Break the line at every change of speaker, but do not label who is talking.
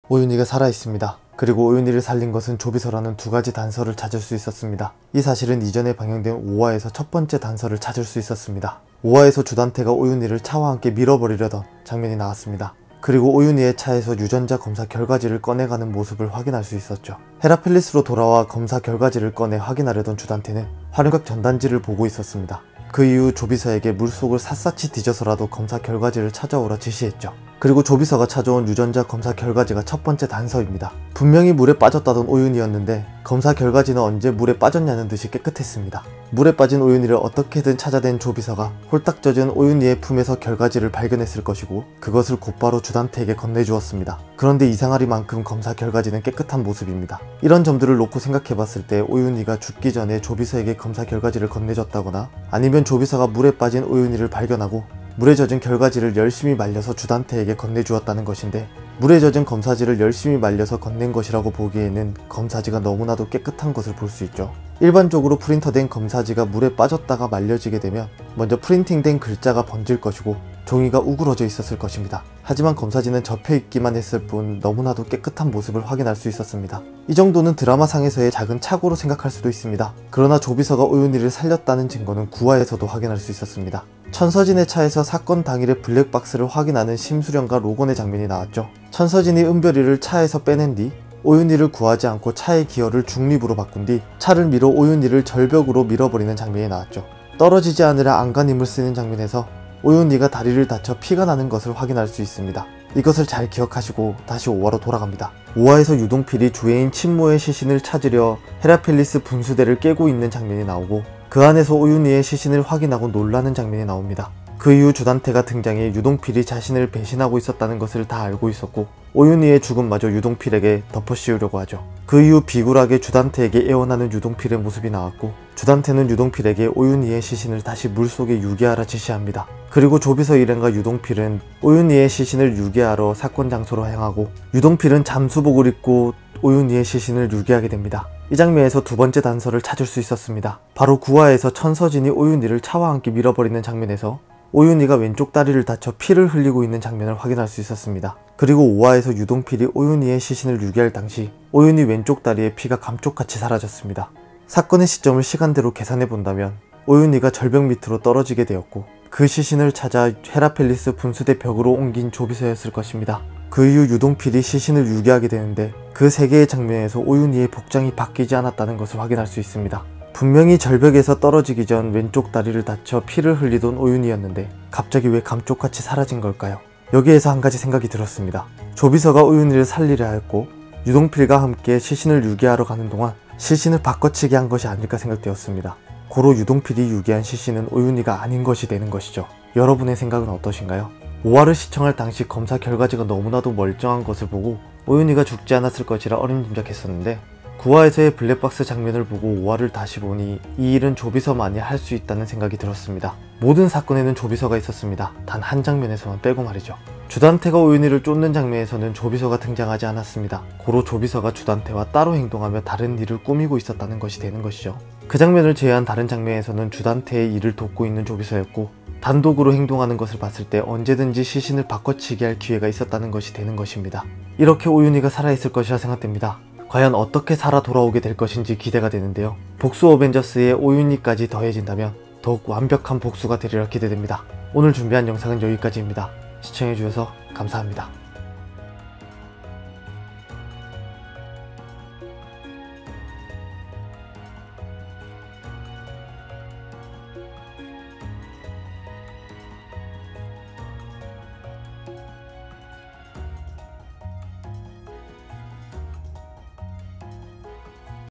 오윤희가 살아있습니다. 그리고 오윤희를 살린 것은 조비서라는 두 가지 단서를 찾을 수 있었습니다. 이 사실은 이전에 방영된 5화에서 첫 번째 단서를 찾을 수 있었습니다. 5화에서 주단태가 오윤희를 차와 함께 밀어버리려던 장면이 나왔습니다. 그리고 오윤희의 차에서 유전자 검사 결과지를 꺼내가는 모습을 확인할 수 있었죠. 헤라필리스로 돌아와 검사 결과지를 꺼내 확인하려던 주단태는 화룡각 전단지를 보고 있었습니다. 그 이후 조비서에게 물속을 샅샅이 뒤져서라도 검사 결과지를 찾아오라 지시했죠. 그리고 조비서가 찾아온 유전자 검사 결과지가 첫 번째 단서입니다. 분명히 물에 빠졌다던 오윤희였는데 검사 결과지는 언제 물에 빠졌냐는 듯이 깨끗했습니다. 물에 빠진 오윤희를 어떻게든 찾아낸 조비서가 홀딱 젖은 오윤희의 품에서 결과지를 발견했을 것이고 그것을 곧바로 주단태에게 건네주었습니다. 그런데 이상하리만큼 검사 결과지는 깨끗한 모습입니다. 이런 점들을 놓고 생각해봤을 때 오윤희가 죽기 전에 조비서에게 검사 결과지를 건네줬다거나 아니면 조비서가 물에 빠진 오윤희를 발견하고 물에 젖은 결과지를 열심히 말려서 주단태에게 건네주었다는 것인데, 물에 젖은 검사지를 열심히 말려서 건넨 것이라고 보기에는 검사지가 너무나도 깨끗한 것을 볼 수 있죠. 일반적으로 프린터된 검사지가 물에 빠졌다가 말려지게 되면 먼저 프린팅된 글자가 번질 것이고 종이가 우그러져 있었을 것입니다. 하지만 검사지는 접혀 있기만 했을 뿐 너무나도 깨끗한 모습을 확인할 수 있었습니다. 이 정도는 드라마상에서의 작은 착오로 생각할 수도 있습니다. 그러나 조비서가 오윤희를 살렸다는 증거는 9화에서도 확인할 수 있었습니다. 천서진의 차에서 사건 당일의 블랙박스를 확인하는 심수령과 로건의 장면이 나왔죠. 천서진이 은별이를 차에서 빼낸 뒤 오윤희를 구하지 않고 차의 기어를 중립으로 바꾼 뒤 차를 밀어 오윤희를 절벽으로 밀어버리는 장면이 나왔죠. 떨어지지 않으려 안간힘을 쓰는 장면에서 오윤희가 다리를 다쳐 피가 나는 것을 확인할 수 있습니다. 이것을 잘 기억하시고 다시 5화로 돌아갑니다. 5화에서 유동필이 주애인 친모의 시신을 찾으려 헤라필리스 분수대를 깨고 있는 장면이 나오고 그 안에서 오윤희의 시신을 확인하고 놀라는 장면이 나옵니다. 그 이후 주단태가 등장해 유동필이 자신을 배신하고 있었다는 것을 다 알고 있었고 오윤희의 죽음마저 유동필에게 덮어씌우려고 하죠. 그 이후 비굴하게 주단태에게 애원하는 유동필의 모습이 나왔고 주단태는 유동필에게 오윤희의 시신을 다시 물속에 유기하라 지시합니다. 그리고 조비서 일행과 유동필은 오윤희의 시신을 유기하러 사건 장소로 향하고 유동필은 잠수복을 입고 오윤희의 시신을 유기하게 됩니다. 이 장면에서 두 번째 단서를 찾을 수 있었습니다. 바로 9화에서 천서진이 오윤희를 차와 함께 밀어버리는 장면에서 오윤희가 왼쪽 다리를 다쳐 피를 흘리고 있는 장면을 확인할 수 있었습니다. 그리고 5화에서 유동필이 오윤희의 시신을 유기할 당시 오윤희 왼쪽 다리에 피가 감쪽같이 사라졌습니다. 사건의 시점을 시간대로 계산해 본다면 오윤희가 절벽 밑으로 떨어지게 되었고 그 시신을 찾아 헤라펠리스 분수대 벽으로 옮긴 조비서였을 것입니다. 그 이후 유동필이 시신을 유기하게 되는데 그 세 개의 장면에서 오윤희의 복장이 바뀌지 않았다는 것을 확인할 수 있습니다. 분명히 절벽에서 떨어지기 전 왼쪽 다리를 다쳐 피를 흘리던 오윤희였는데 갑자기 왜 감쪽같이 사라진 걸까요? 여기에서 한 가지 생각이 들었습니다. 조비서가 오윤희를 살리려 했고 유동필과 함께 시신을 유기하러 가는 동안 시신을 바꿔치기 한 것이 아닐까 생각되었습니다. 고로 유동필이 유기한 시신은 오윤희가 아닌 것이 되는 것이죠. 여러분의 생각은 어떠신가요? 5화를 시청할 당시 검사 결과지가 너무나도 멀쩡한 것을 보고 오윤희가 죽지 않았을 것이라 어림짐작했었는데 9화에서의 블랙박스 장면을 보고 5화를 다시 보니 이 일은 조비서만이 할 수 있다는 생각이 들었습니다. 모든 사건에는 조비서가 있었습니다. 단 한 장면에서만 빼고 말이죠. 주단태가 오윤희를 쫓는 장면에서는 조비서가 등장하지 않았습니다. 고로 조비서가 주단태와 따로 행동하며 다른 일을 꾸미고 있었다는 것이 되는 것이죠. 그 장면을 제외한 다른 장면에서는 주단태의 일을 돕고 있는 조비서였고 단독으로 행동하는 것을 봤을 때 언제든지 시신을 바꿔치기 할 기회가 있었다는 것이 되는 것입니다. 이렇게 오윤희가 살아있을 것이라 생각됩니다. 과연 어떻게 살아 돌아오게 될 것인지 기대가 되는데요. 복수 어벤져스의 오윤희까지 더해진다면 더욱 완벽한 복수가 되리라 기대됩니다. 오늘 준비한 영상은 여기까지입니다. 시청해주셔서 감사합니다.